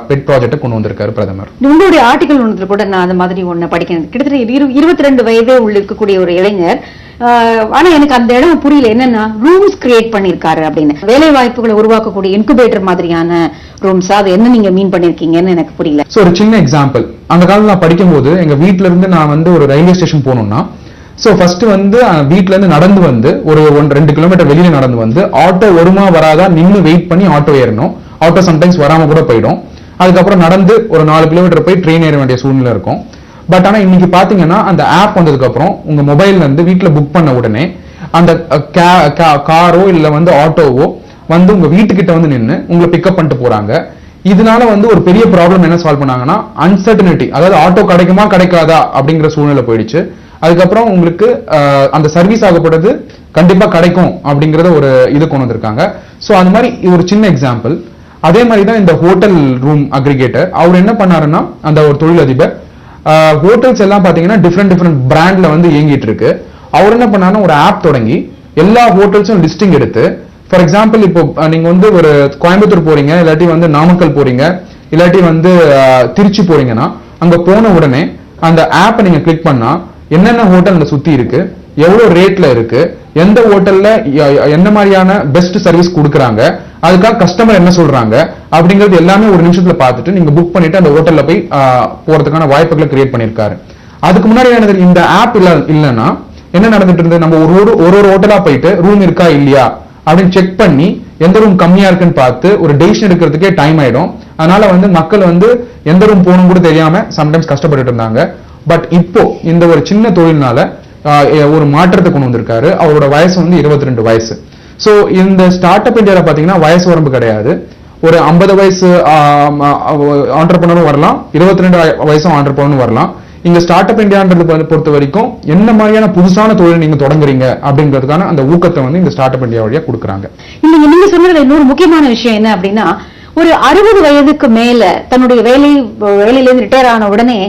பெட் ப்ராஜெக்ட் கொண்டு வந்திருக்காரு பிரதமர். உங்களுடைய ஆர்டிகல் ஒன்று கூட நான் அந்த மாதிரி ஒண்ணு படிக்கிறேன். கிட்டத்தட்ட 22 வயதே உள்ள இருக்கக்கூடிய ஒரு இளைஞர், ஆனா எனக்கு அந்த இடம் புரியல, என்னன்னா ரூம்ஸ் கிரியேட் பண்ணிருக்காரு அப்படின்னு, வேலை வாய்ப்புகளை உருவாக்கக்கூடிய இன்குபேட்டர் மாதிரியான ரூம்ஸ். அது என்ன நீங்க மீன் பண்ணிருக்கீங்கன்னு எனக்கு புரியல. சோ ஒரு சின்ன எக்ஸாம்பிள், அந்த காலத்துல நான் படிக்கும்போது எங்க வீட்டுல இருந்து நான் வந்து ஒரு ரயில்வே ஸ்டேஷன் போகணும்னா, சோ ஃபர்ஸ்ட் வந்து வீட்டுல இருந்து நடந்து வந்து ஒரு 2 கிலோமீட்டர் வெளியில நடந்து வந்து ஆட்டோ வருமா வராதா நின்னு வெயிட் பண்ணி ஆட்டோ ஏறணும். ஆட்டோ சம்டைம்ஸ் வராம கூட போயிடும். அதுக்கப்புறம் நடந்து ஒரு 4 கிலோமீட்டர் போய் ட்ரெயின் ஏற வேண்டிய சூழ்நிலை இருக்கும். பட் ஆனா இன்னைக்கு பாத்தீங்கன்னா அந்த ஆப் வந்ததுக்கு அப்புறம் உங்க மொபைல்ல இருந்து வீட்டுல புக் பண்ண உடனே அந்த காரோ இல்ல வந்து ஆட்டோவோ வந்து உங்க வீட்டுக்கிட்ட வந்து நின்னு உங்களை பிக்கப் பண்ணிட்டு போறாங்க. இதனால வந்து ஒரு பெரிய ப்ராப்ளம் என்ன சால்வ் பண்ணாங்கன்னா, அன்சர்டனிட்டி, அதாவது ஆட்டோ கிடைக்குமா கிடைக்காதா அப்படிங்கிற சூழ்நிலை போயிடுச்சு. அதுக்கப்புறம் உங்களுக்கு அந்த சர்வீஸ் ஆகப்படுறது கண்டிப்பா கிடைக்கும் அப்படிங்கறத ஒரு இது கொண்டு வந்திருக்காங்க. சோ அந்த மாதிரி ஒரு சின்ன எக்ஸாம்பிள். அதே மாதிரி தான் இந்த ஹோட்டல் ரூம் அக்ரிகேட்டர், அவர் என்ன பண்ணாருன்னா, அந்த ஒரு தொழிலதிபர் ஹோட்டல்ஸ் எல்லாம் பாத்தீங்கன்னா டிஃப்ரெண்ட் பிராண்ட்ல வந்து இயங்கிட்டு இருக்கு. அவர் என்ன பண்ணாருன்னா ஒரு ஆப் தொடங்கி எல்லா ஹோட்டல்ஸும் லிஸ்டிங் எடுத்து, ஃபார் எக்ஸாம்பிள் இப்போ நீங்க வந்து ஒரு கோயம்புத்தூர் போறீங்க, இல்லாட்டி வந்து நாமக்கல் போறீங்க, இல்லாட்டி வந்து திருச்சி போறீங்கன்னா அங்க போன உடனே அந்த ஆப்பை நீங்க கிளிக் பண்ணா என்னென்ன ஹோட்டல் அங்க சுத்தி இருக்கு, எவ்வளவு ரேட்ல இருக்கு, எந்த ஹோட்டல்ல என்ன மாதிரியான பெஸ்ட் சர்வீஸ் கொடுக்குறாங்க, அதுக்காக கஸ்டமர் என்ன சொல்றாங்க அப்படிங்கிறது எல்லாமே ஒரு நிமிஷத்துல பார்த்துட்டு நீங்க புக் பண்ணிட்டு அந்த ஹோட்டல்ல போய் போறதுக்கான வாய்ப்புகளை கிரியேட் பண்ணிருக்காரு. அதுக்கு முன்னாடி என்னது, இந்த ஆப் இல்லைன்னா என்ன நடந்துட்டு இருந்தது, நம்ம ஒரு ஹோட்டலா போயிட்டு ரூம் இருக்கா இல்லையா அப்படின்னு செக் பண்ணி எந்த ரூம் கம்மியா இருக்குன்னு பார்த்து ஒரு டெசிஷன் எடுக்கிறதுக்கே டைம் ஆயிடும். அதனால வந்து மக்கள் வந்து எந்த ரூம் போகணும் கூட தெரியாம சம்டைம்ஸ் கஷ்டப்பட்டு இருந்தாங்க. பட் இப்போ இந்த ஒரு சின்ன தொழில்னால ஒரு மாற்றத்தை கொண்டு வந்திருக்காரு. அவரோட வயசு வந்து 22 வயசு. சோ இந்த ஸ்டார்ட் அப் இந்தியால பாத்தீங்கன்னா வயசு வரம்பு கிடையாது. ஒரு 50 வயசு ஆண்டர்பிரனரும் வரலாம், 22 வயசும் ஆண்டர்பிரனரும் வரலாம். இங்க ஸ்டார்ட் அப் இந்தியான்றது பொறுத்த வரைக்கும் என்ன மாதிரியான புதுசான தொழில் நீங்க தொடங்குறீங்க அப்படிங்கிறதுக்கான அந்த ஊக்கத்தை வந்து இந்த ஸ்டார்ட் அப் இந்தியா வழியா கொடுக்குறாங்க. நீங்க சொன்னதுல இன்னொரு முக்கியமான விஷயம் என்ன அப்படின்னா, ஒரு 60 வயதுக்கு மேல தன்னுடைய வேலையிலிருந்து ரிட்டையர் ஆன உடனே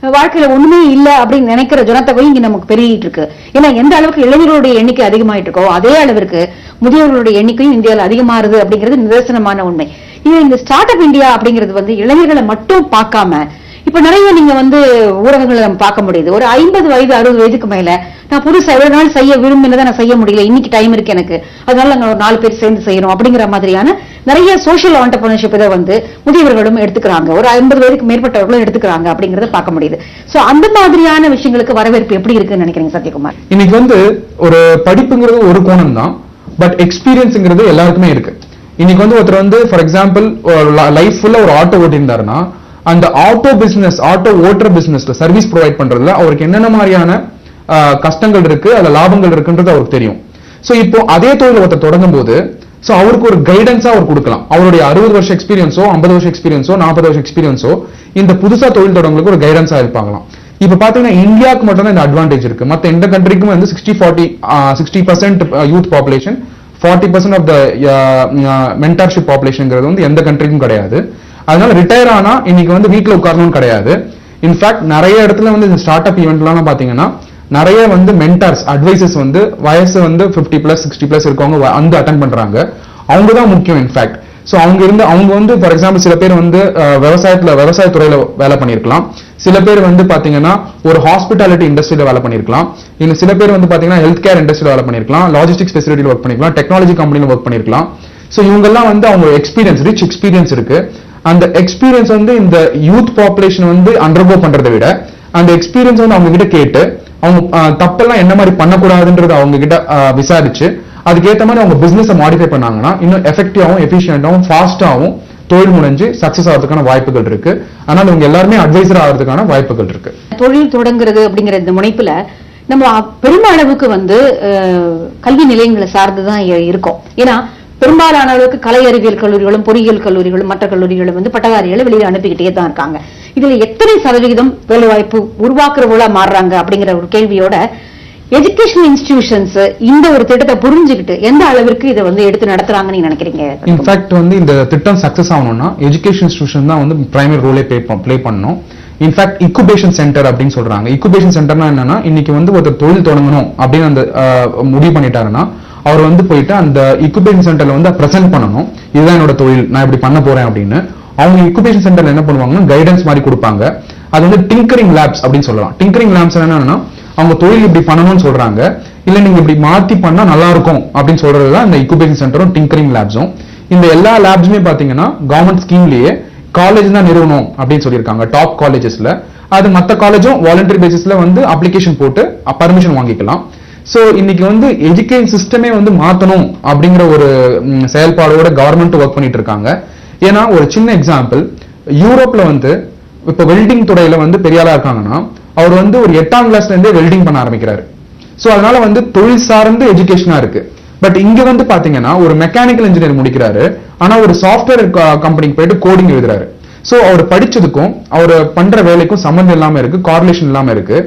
வாழ்க்கையில ஒண்ணுமே இல்ல அப்படின்னு நினைக்கிற ஜனத்தொகை இங்க நமக்கு பெருகிட்டு இருக்கு. ஏன்னா எந்த அளவுக்கு இளைஞர்களுடைய எண்ணிக்கை அதிகமாயிட்டு இருக்கோ அதே அளவிற்கு முதியவர்களுடைய எண்ணிக்கையும் இந்தியாவில் அதிகமாறுது அப்படிங்கிறது நிதர்சனமான உண்மை. இது இந்த ஸ்டார்ட் அப் இந்தியா அப்படிங்கிறது வந்து இளைஞர்களை மட்டும் பார்க்காம இப்ப நிறைய நீங்க வந்து ஊடகங்களை நம்ம பார்க்க முடியுது. ஒரு 50 வயது 60 வயதுக்கு மேல நான் புதுசா எவ்வளவு நாள் செய்ய விரும்பினதை நான் செய்ய முடியல, இன்னைக்கு டைம் இருக்கு எனக்கு, அதனால நாங்க ஒரு 4 பேர் சேர்ந்து செய்யணும் அப்படிங்கிற மாதிரியான நிறைய சோஷியல் ஆண்டர்பிரினர்ஷிப் இதை வந்து முதியவர்களும் எடுத்துக்கிறாங்க, ஒரு 50 வயதுக்கு மேற்பட்டவர்களும் எடுத்துக்கிறாங்க அப்படிங்கறத பார்க்க முடியுது. சோ அந்த மாதிரியான விஷயங்களுக்கு வரவேற்பு எப்படி இருக்குன்னு நினைக்கிறீங்க சத்யகுமார்? இன்னைக்கு வந்து ஒரு படிப்புங்கிறது ஒரு கோணம் தான், பட் எக்ஸ்பீரியன்ஸ்ங்கிறது எல்லாருக்குமே இருக்கு. இன்னைக்கு வந்து ஒருத்தர் வந்து ஃபார் எக்ஸாம்பிள் லைஃப் ஃபுல்லா ஒரு ஆட்டோ ஓட்டியிருந்தாருன்னா அந்த ஆட்டோ பிசினஸ், ஆட்டோ ஓட்டுற பிசினஸ்ல சர்வீஸ் ப்ரொவைட் பண்றதுல அவருக்கு என்னென்ன மாதிரியான கஷ்டங்கள் இருக்கு, அதுல லாபங்கள் இருக்குன்றது அவருக்கு தெரியும். சோ இப்போ அதே தொழில் ஒருத்தர் தொடங்கும் போது சோ அவருக்கு ஒரு கைடன்ஸா அவர் கொடுக்கலாம். அவருடைய 60 வருஷம் எக்ஸ்பீரியன்ஸோ 50 வருஷம் எக்ஸ்பீரியன்ஸோ 40 வருஷம் எக்ஸ்பீரியன்ஸோ இந்த புதுசா தொழில் தொடங்களுக்கு ஒரு கைடன்ஸா இருப்பாங்களாம். இப்ப பாத்தீங்கன்னா இந்தியாவுக்கு மட்டும் தான் இந்த அட்வான்டேஜ் இருக்கு. மத்த எந்த கண்ட்ரிக்கும் வந்து 60% youth population, 40% of the mentorship பாப்புலேஷன்ங்கிறது வந்து எந்த கண்ட்ரிக்கும் கிடையாது. அதனால ரிட்டையர் ஆனா இன்னைக்கு வந்து வீட்டுல உட்காரணும்னு கிடையாது. இன்ஃபேக்ட் நிறைய இடத்துல வந்து இந்த ஸ்டார்ட் அப் ஈவெண்ட்லாம் பாத்தீங்கன்னா நிறைய வந்து மென்டார்ஸ், அட்வைசர்ஸ் வந்து வயசு வந்து 50+, 60+ இருக்கவங்க வந்து அட்டென்ட் பண்றாங்க. அவங்க தான் முக்கியம் இன்ஃபேக்ட். சோ அவங்க வந்து ஃபார் எக்ஸாம்பிள் சில பேர் வந்து விவசாயத்துறையில வேலை பண்ணிருக்கலாம், சில பேர் வந்து பாத்தீங்கன்னா ஒரு ஹாஸ்பிட்டாலிட்டி இண்டஸ்ட்ரியில வேலை பண்ணிருக்கலாம், இன்னும் சில பேர் வந்து பாத்தீங்கன்னா ஹெல்த் கேர் இண்டஸ்ட்ரியில வேலை பண்ணிருக்கலாம், லாஜிஸ்டிக்ஸ் ஃபெசிலிட்டியில ஒர்க் பண்ணிருக்கலாம், டெக்னாலஜி கம்பெனில ஒர்க் பண்ணிருக்கலாம். சோ இவங்கெல்லாம் வந்து அவங்க எக்ஸ்பீரியன்ஸ், ரிச் எக்ஸ்பீரியன்ஸ் இருக்கு. அந்த எக்ஸ்பீரியன்ஸ் வந்து இந்த யூத் பாப்புலேஷன் வந்து அண்டர்கோ பண்றதை விட அந்த எக்ஸ்பீரியன்ஸ் வந்து அவங்க கிட்ட கேட்டு அவங்க தப்பெல்லாம் என்ன மாதிரி பண்ணக்கூடாதுன்றது அவங்க கிட்ட விசாரிச்சு அதுக்கேற்ற மாதிரி அவங்க பிசினஸ் மாடிஃபை பண்ணாங்கன்னா இன்னும் எஃபெக்டிவாகவும் எஃபிஷியன்டாகவும் ஃபாஸ்டாகவும் தொழில் முனைஞ்சு சக்சஸ் ஆகிறதுக்கான வாய்ப்புகள் இருக்கு. அதனால இவங்க எல்லாருமே அட்வைசர் ஆகிறதுக்கான வாய்ப்புகள் இருக்கு. தொழில் தொடங்குறது அப்படிங்கிற இந்த முனைப்புல நம்ம பெருமளவுக்கு வந்து கல்வி நிலையங்களை சார்ந்துதான் இருக்கும். ஏன்னா பெரும்பாலான அளவுக்கு கலை அறிவியல் கல்லூரிகளும் பொறியியல் கல்லூரிகளும் மற்ற கல்லூரிகளும் வந்து பட்டதாரிகளை வெளியே அனுப்பிக்கிட்டே தான் இருக்காங்க. இதுல எத்தனை சதவிகிதம் வேலைவாய்ப்பு உருவாக்குறவங்களா மாறுறாங்க அப்படிங்கிற ஒரு கேள்வியோட எஜுகேஷன் இன்ஸ்டிடியூஷன்ஸ் இந்த ஒரு திட்டத்தை புரிஞ்சுக்கிட்டு எந்த அளவிற்கு இதை வந்து எடுத்து நடத்துறாங்கன்னு நீங்க நினைக்கிறீங்க? இன்ஃபேக்ட் வந்து இந்த திட்டம் சக்சஸ் ஆகணும்னா எஜுகேஷன் இன்ஸ்டிடியூஷன் தான் வந்து பிரைமரி ரோலே பிளே பண்ணணும். இன்ஃபேக்ட் இன்குபேஷன் சென்டர் அப்படின்னு சொல்றாங்க. இன்குபேஷன் சென்டர்னா என்னன்னா இன்னைக்கு வந்து ஒரு தொழில் தொடங்கணும் அப்படின்னு அந்த முடிவு பண்ணிட்டாருன்னா அவர் வந்து போயிட்டு அந்த இன்குபேஷன் சென்டர்ல வந்து பிரசன்ட் பண்ணணும், இதுதான் என்னோட தொழில், நான் இப்படி பண்ண போறேன் அப்படின்னு. அவங்க இன்குபேஷன் சென்டர்ல என்ன பண்ணுவாங்கன்னா கைடன்ஸ் மாதிரி கொடுப்பாங்க. அது வந்து டிங்கரிங் லேப்ஸ் அப்படின்னு சொல்லலாம். டிங்கரிங் லேப்ஸ் என்னன்னா அவங்க தொழில் இப்படி பண்ணணும்னு சொல்றாங்க, இல்ல நீங்க இப்படி மாத்தி பண்ணா நல்லா இருக்கும் அப்படின்னு சொல்றதுதான் இந்த இன்குபேஷன் சென்டரும் டிங்கரிங் லேப்ஸும். இந்த எல்லா லேப்ஸுமே பாத்தீங்கன்னா கவர்மெண்ட் ஸ்கீம்லயே காலேஜ் தான் நிறுவனம் அப்படின்னு சொல்லியிருக்காங்க, டாப் காலேஜஸ்ல. அது மற்ற காலேஜும் வாலண்டரி பேசிஸ்ல வந்து அப்ளிகேஷன் போட்டு பர்மிஷன் வாங்கிக்கலாம். சோ இன்னைக்கு வந்து எஜுகேஷன் சிஸ்டமே வந்து மாத்தணும் அப்படிங்கிற ஒரு செயல்பாடோட கவர்மெண்ட் ஒர்க் பண்ணிட்டு இருக்காங்க. ஏன்னா ஒரு சின்ன எக்ஸாம்பிள், யூரோப்ல வந்து இப்ப வெல்டிங் துறையில வந்து பெரிய ஆளா இருக்காங்கன்னா அவர் வந்து ஒரு 8ஆம் கிளாஸ்ல இருந்தே வெல்டிங் பண்ண ஆரம்பிக்கிறாரு. சோ அதனால வந்து தொழில் சார்ந்து எஜுகேஷனா இருக்கு. பட் இங்க வந்து பாத்தீங்கன்னா ஒரு மெக்கானிக்கல் இன்ஜினியர் முடிக்கிறாரு, ஆனா ஒரு சாஃப்ட்வேர் கம்பெனிக்கு போயிட்டு கோடிங் எழுதுறாரு. சோ அவர் படிச்சதுக்கும் அவர் பண்ற வேலைக்கும் சம்பந்தம் இல்லாம இருக்கு, கார்லேஷன் இல்லாம இருக்கு.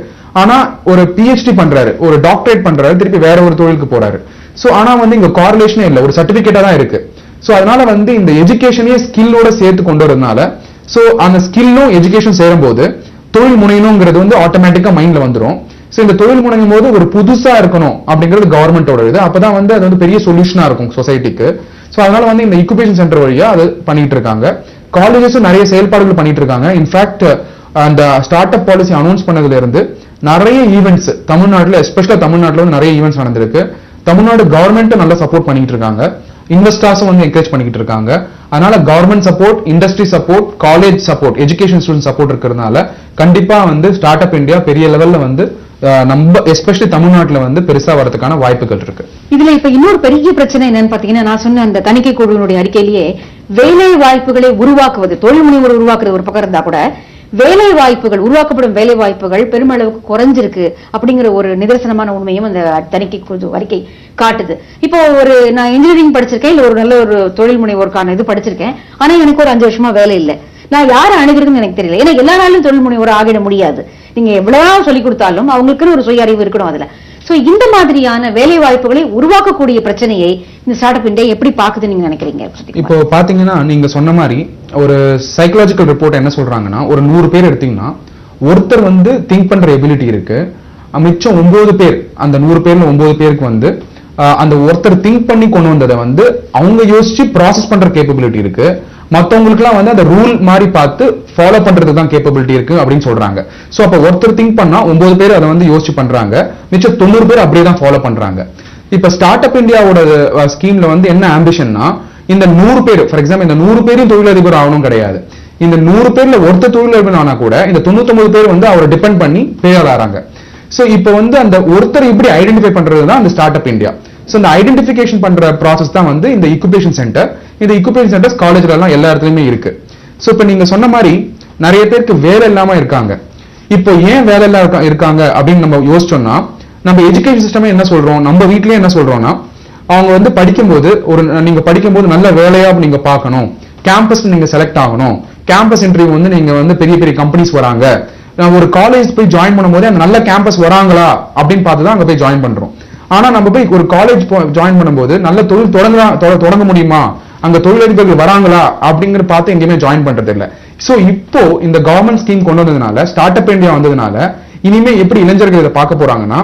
ஆனா ஒரு PhD பண்றாரு, ஒரு டாக்டரேட் பண்றாரு, திருப்பி வேற ஒரு தொழிலுக்கு போறாரு. சோ ஆனா வந்து இங்க கார்லேஷனே இல்ல, ஒரு சர்டிபிகேட்டா தான் இருக்கு. சோ அதனால வந்து இந்த எஜுகேஷனே ஸ்கில்லோட சேர்த்து கொண்டு வரதுனால சோ அந்த ஸ்கில்லும் எஜுகேஷன் சேரும்போது தொழில் முனையணுங்கிறது வந்து ஆட்டோமேட்டிக்கா மைண்ட்ல வந்துரும். சோ இந்த தொழில் முனையும் போது ஒரு புதுசா இருக்கணும் அப்படிங்கிறது கவர்மெண்டோட இது. அப்பதான் வந்து அது வந்து பெரிய சொல்யூஷனா இருக்கும் சொசைட்டிக்கு. சோ அதனால வந்து இந்த இன்குபேஷன் சென்டர் வழியா அது பண்ணிட்டு இருக்காங்க. காலேஜஸும் நிறைய செயல்பாடுகள் பண்ணிட்டு இருக்காங்க. இன்ஃபேக்ட் அந்த ஸ்டார்ட் அப் பாலிசி அனௌன்ஸ் பண்ணதுல இருந்து நிறைய ஈவெண்ட்ஸ் தமிழ்நாட்டுல, எஸ்பெஷலா தமிழ்நாட்டுல வந்து நிறைய ஈவெண்ட்ஸ் நடந்திருக்கு. தமிழ்நாடு கவர்மெண்ட் நல்லா சப்போர்ட் பண்ணிட்டு இருக்காங்க, இன்வெஸ்டர்ஸும் வந்து என்கரேஜ் பண்ணிட்டு இருக்காங்க. அதனால government support, industry support, college support, education student support இருக்கிறதுனால கண்டிப்பா வந்து ஸ்டார்ட் அப் இந்தியா பெரிய லெவல்ல வந்து நம்ம எஸ்பெஷலி தமிழ்நாட்டுல வந்து பெருசா வரதுக்கான வாய்ப்புகள் இருக்கு. இதுல இப்ப இன்னொரு பெரிய பிரச்சனை என்னன்னு பாத்தீங்கன்னா, நான் சொன்ன அந்த தணிக்கை குழுவினுடைய அறிக்கையிலேயே வேலை வாய்ப்புகளை உருவாக்குவது, தொழில் முனைவோர் உருவாக்குறது ஒரு பக்கம் இருந்தா கூட வேலை வாய்ப்புகள், உருவாக்கப்படும் வேலை வாய்ப்புகள் பெருமளவுக்கு குறைஞ்சிருக்கு அப்படிங்கிற ஒரு நிதர்சனமான உண்மையும் அந்த தணிக்கை குழு அறிக்கை காட்டுது. இப்போ நான் இன்ஜினியரிங் படிச்சிருக்கேன், இல்ல ஒரு நல்ல ஒரு தொழில் முனைவோருக்கான இது படிச்சிருக்கேன், ஆனா எனக்கு ஒரு 5 வருஷமா வேலை இல்லை, நான் யாரை அணுகிறதுன்னு எனக்கு தெரியல. ஏன்னா எல்லா நாளும் தொழில் முனைவோர் ஆகிட முடியாது. நீங்க எவ்வளவு சொல்லிக் கொடுத்தாலும் அவங்களுக்குன்னு ஒரு சுய அறிவு இருக்கணும் அதுல. சோ இந்த மாதிரியான வேலை வாய்ப்புகளை உருவாக்கக்கூடிய பிரச்சனையை இந்த ஸ்டார்ட் அப் இந்தியா எப்படி பாக்குது நீங்க நினைக்கிறீங்க? இப்போ பாத்தீங்கன்னா நீங்க சொன்ன மாதிரி ஒரு சைக்காலஜிக்கல் ரிப்போர்ட் என்ன சொல்றாங்கன்னா, ஒரு 100 பேர் எடுத்தீங்கன்னா ஒருத்தர் வந்து திங்க் பண்ற எபிலிட்டி இருக்கு, மிச்சம் 9 பேர், அந்த 100 பேர்ல 9 பேருக்கு வந்து அந்த ஒருத்தர் திங்க் பண்ணி கொண்டு வந்ததை வந்து அவங்க யோசிச்சு ப்ராசஸ் பண்ற கேப்பபிலிட்டி இருக்கு. மத்தவங்களுக்குலாம் வந்து அந்த ரூல் மாதிரி பார்த்து ஃபாலோ பண்றதுக்கு தான் கேப்பபிலிட்டி இருக்கு அப்படின்னு சொல்றாங்க. சோ அப்ப ஒருத்தர் திங்க் பண்ணா 9 பேர் அதை வந்து யோசிச்சு பண்றாங்க, மிச்சம் 90 பேர் அப்படியே தான் ஃபாலோ பண்றாங்க. இப்ப ஸ்டார்ட் அப் இந்தியாவோட ஸ்கீம்ல வந்து என்ன ஆம்பிஷன்னா, இந்த 100 பேர், ஃபார் எக்ஸாம்பிள் இந்த 100 பேரும் தொழிலதிபர் ஆகணும் கிடையாது. இந்த 100 பேர்ல ஒருத்தர் தொழிலதிபர் ஆனா கூட இந்த 99 பேர் வந்து அவரை டிபெண்ட் பண்ணி பேர் ஆறாங்க. சோ இப்போ வந்து அந்த ஒருத்தர் இப்படி ஐடென்டிஃபை பண்றது தான் அந்த ஸ்டார்ட் அப் இந்தியா. சோ இந்த ஐடென்டிஃபிகேஷன் பண்ற ப்ராசஸ் தான் வந்து இந்த இன்குபேஷன் சென்டர். இந்த இன்குபேஷன் சென்டர்ஸ் காலேஜ்ல எல்லாம் எல்லா இடத்துலயுமே இருக்கு. சோ இப்போ நீங்க சொன்ன மாதிரி நிறைய பேருக்கு வேலை இல்லாம இருக்காங்க. இப்போ ஏன் வேலை இல்லாம இருக்காங்க அப்படின்னு நம்ம யோசிச்சோம்னா, நம்ம எஜுகேஷன் சிஸ்டமே என்ன சொல்றோம், நம்ம வீட்லயே என்ன சொல்றோம்னா, அவங்க வந்து படிக்கும்போது நீங்க படிக்கும்போது நல்ல வேலையா நீங்க பார்க்கணும், கேம்பஸ் நீங்க செலக்ட் ஆகணும், கேம்பஸ் இன்டர்வியூ வந்து நீங்க வந்து பெரிய பெரிய கம்பெனிஸ் வராங்க, ஒரு காலேஜ் போய் ஜாயின் பண்ணும்போது அந்த நல்ல கேம்பஸ் வராங்களா அப்படின்னு பார்த்து தான் அங்க போய் ஜாயின் பண்றோம். ஆனா நம்ம போய் ஒரு காலேஜ் ஜாயின் பண்ணும்போது நல்ல தொழில் தொடங்க முடியுமா, அங்க தொழிலதிபர்கள் வராங்களா அப்படிங்கிற பார்த்து எங்கேயுமே ஜாயின் பண்றது இல்ல. சோ இப்போ இந்த கவர்மெண்ட் ஸ்கீம் கொண்டு வந்ததுனால, ஸ்டார்ட் அப் இந்தியா வந்ததுனால, இனிமே எப்படி இளைஞர்கள் இதை பார்க்க போறாங்கன்னா,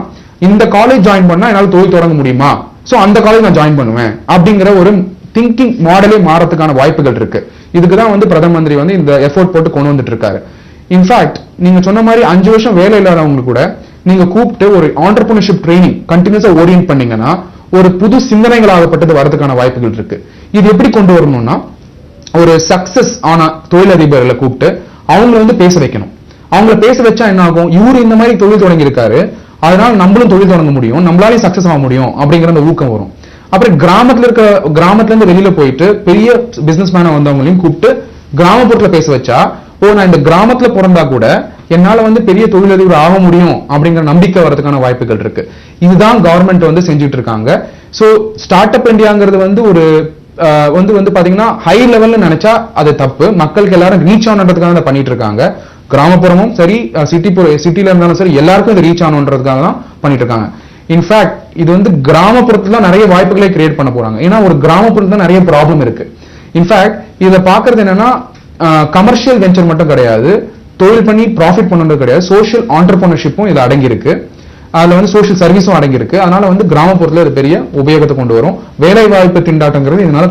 இந்த காலேஜ் ஜாயின் பண்ணா என்னால தொழில் தொடங்க முடியுமா, சோ அந்த காலேஜ் நான் ஜாயின் பண்ணுவேன் அப்படிங்கிற ஒரு திங்கிங் மாடலே மாறதுக்கான வாய்ப்புகள் இருக்கு. இதுக்குதான் வந்து பிரதம மந்திரி வந்து இந்த எஃபோர்ட் போட்டு கொண்டு வந்துட்டு இருக்காரு. இன்ஃபேக்ட் நீங்க சொன்ன மாதிரி 5 வருஷம் வேலை இல்லாதவங்க கூட நீங்க கூப்பிட்டு ஒரு ஆண்டர்பிரினர்ஷிப் ட்ரைனிங் கண்டினியூஸா ஓரியன்ட் பண்ணீங்கன்னா ஒரு புது சிந்தனைகளாகப்பட்டது வரதுக்கான வாய்ப்புகள் இருக்கு. இது எப்படி கொண்டு வரணும்னா, ஒரு சக்சஸ் ஆன தொழிலதிபர்களை கூப்பிட்டு அவங்கள வந்து பேச வைக்கணும். அவங்கள பேச வச்சா என்ன ஆகும், இவரு இந்த மாதிரி தொழில் தொடங்கி இருக்காரு, அதனால நம்மளும் தொழில் தொடங்க முடியும், நம்மளாலையும் சக்சஸ் ஆக முடியும் அப்படிங்கிற அந்த ஊக்கம் வரும். அப்புறம் கிராமத்துல இருந்து வெளியில போயிட்டு பெரிய பிசினஸ் மேன வந்தவங்களையும் கூப்பிட்டு கிராமப்புறத்துல பேச வச்சா, நான் இந்த கிராமத்துல பிறந்தா கூட என்னால வந்து பெரிய தொழிலதிபர் ஆக முடியும் அப்படிங்கிற நம்பிக்கை வரதுக்கான வாய்ப்புகள் இருக்கு. இதுதான் கவர்மெண்ட் வந்து செஞ்சுட்டு இருக்காங்க. சோ ஸ்டார்ட் அப் இந்தியாங்கிறது வந்து ஒரு வந்து பாத்தீங்கன்னா ஹை லெவல்ல நினைச்சா அது தப்பு. மக்களுக்கு எல்லாரும் ரீச் ஆனதுக்காக தான் பண்ணிட்டு இருக்காங்க. கிராமப்புறமும் சரி, சிட்டில இருந்தாலும் சரி, எல்லாருக்கும் இது ரீச் ஆகணுன்றதுக்காக தான் பண்ணிட்டு இருக்காங்க. இன்ஃபேக்ட் இது வந்து கிராமப்புறத்துல நிறைய வாய்ப்புகளை கிரியேட் பண்ண போறாங்க. ஏன்னா ஒரு கிராமப்புறத்துல நிறைய ப்ராப்ளம் இருக்கு. இன்ஃபேக்ட் இதை பாக்குறது என்னன்னா, கமர்ஷியல் வெஞ்சர் மட்டும் கிடையாது, தொழில் பண்ணி ப்ராஃபிட் பண்ணுறது கிடையாது, சோஷியல் ஆண்டர்பிரினர்ஷிப்பும் இது அடங்கி இருக்கு, அதுல வந்து சோஷியல் சர்வீஸும் அடங்கி இருக்கு. அதனால வந்து கிராமப்புறத்துல இது பெரிய உபயோகத்தை கொண்டு வரும். வேலை வாய்ப்பு திண்டாட்டங்கிறது இதனால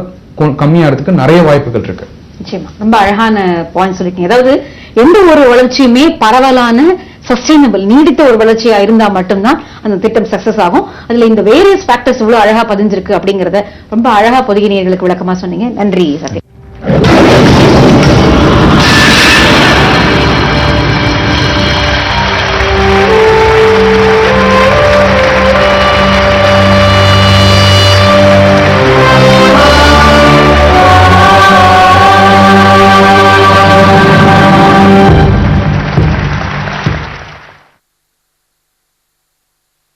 கம்மியாகிறதுக்கு நிறைய வாய்ப்புகள் இருக்கு. நிச்சயமா ரொம்ப அழகான பாயிண்ட் சொல்லிருக்கீங்க. அதாவது எந்த ஒரு வளர்ச்சியுமே பரவலான சஸ்டைனபிள் நீடித்த ஒரு வளர்ச்சியா இருந்தா மட்டும்தான் அந்த திட்டம் சக்சஸ் ஆகும். அதுல இந்த வேரியஸ் ஃபேக்டர்ஸ் இவ்வளவு அழகா பதிஞ்சிருக்கு அப்படிங்கறத ரொம்ப அழகா பொதுகினியர்களுக்கு விளக்கமா சொன்னீங்க. நன்றி சத்யா.